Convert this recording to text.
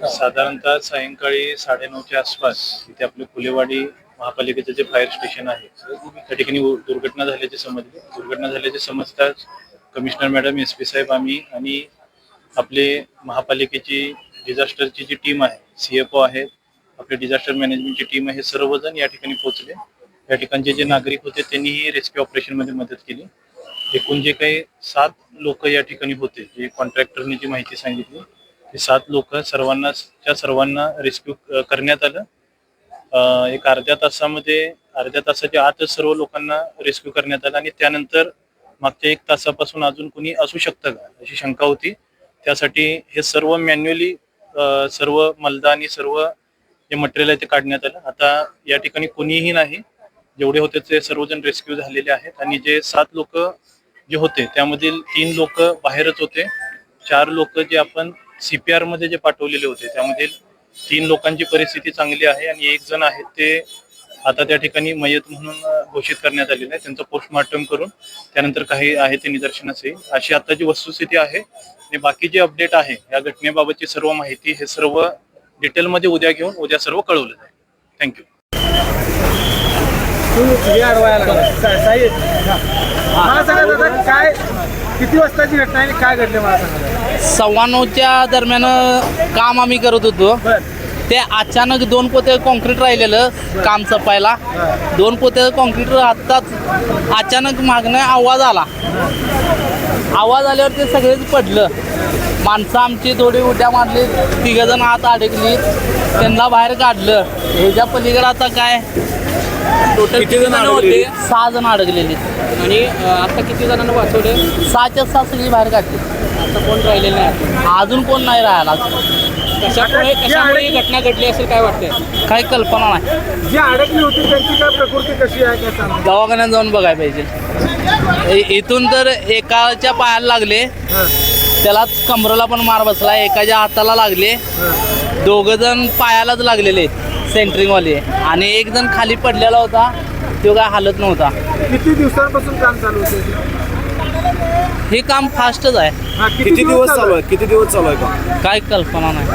साधारणतः सायंकाळी 9:30च्या आसपास इथे आपले फुलेवाडी महापालिकेचे जे फायर स्टेशन आहे त्या ठिकाणी दुर्घटना झाल्याचे समजले. दुर्घटना झाल्याचे समजताच कमिशनर मॅडम, SP साहेब, आम्ही आणि आपले महापालिकेची डिझास्टरची जी टीम आहे, CFO आहेत, आपले डिझास्टर मॅनेजमेंटची टीम आहे, सर्वजण या ठिकाणी पोहोचले. या ठिकाणचे जे नागरिक होते त्यांनीही रेस्क्यू ऑपरेशनमध्ये मदत केली. एकूण जे काही 7 लोक या ठिकाणी होते, जे कॉन्ट्रॅक्टरने जी माहिती सांगितली, ते 7 लोक सर्वांना रेस्क्यू करण्यात आलं. एक अर्ध्या तासाच्या आतच सर्व लोकांना रेस्क्यू करण्यात आलं आणि त्यानंतर मागच्या 1 तासापासून अजून कुणी असू शकतं का अशी शंका होती. त्यासाठी हे सर्व मॅन्युअली सर्व मलदा आणि सर्व जे मटेरियल आहे ते काढण्यात आलं. आता या ठिकाणी कुणीही नाही, जेवढे होते ते सर्वजण रेस्क्यू झालेले आहेत आणि जे 7 लोक जे होते त्यामधील 3 लोक बाहेरच होते. 4 लोक जे आपण CPR मध्ये जे पाठवलेले होते त्यामधील 3 लोकांची परिस्थिती चांगली आहे आणि 1 जण आहे ते आता त्या ठिकाणी मयत म्हणून घोषित करण्यात आलेलं आहे. त्यांचं पोस्टमॉर्टम करून त्यानंतर काही आहे ते निदर्शनास येईल. अशी आताची वस्तुस्थिती आहे आणि बाकी जे अपडेट आहे या घटनेबाबतची सर्व माहिती हे सर्व डिटेलमध्ये उद्या घेऊन उद्या सर्व कळवलं जाईल. थँक्यू. काय किती वाजताची घटना आहे, काय घडले मला सांगा. 9:15च्या दरम्यान काम आम्ही करत होतो. ते अचानक 2 पोते कॉन्क्रीट राहिलेलं काम संपायला. 2 पोते कॉन्क्रीट राहताच अचानक मागणं आवाज आला. आवाज आल्यावर ते सगळेच पडलं. माणसं आमची थोडी उड्या मारली, 3 जण आत अडकली, त्यांना बाहेर काढलं. ह्याच्या पलीकडे आता काय टोटल किती जण होते? 6 जण अडकलेली. आणि आता किती जणांना वाचवले? 6च्या 6 सगळी बाहेर काढली. आता कोण राहिलेलं नाही? अजून कोण नाही राहिला. कशामुळे ही घटना घडली असेल काय वाटतंय? काही कल्पना नाही. जी अडकली होती त्यांची काय प्रकृती कशी आहे काय सांगा. दवाखान्यात जाऊन बघायला पाहिजे. इथून तर एकाच्या पायाला लागले, त्यालाच कमरेला पण मार बसला. एकाच्या हाताला लागले. 2 जण पायालाच लागलेले सेंटरिंगवाले आणि 1 जण खाली पडलेला होता, तो काय हालत नव्हता. किती दिवसांपासून काम चालू होते? हे काम फास्टच आहे. किती दिवस चालू आहे? काय कल्पना नाही.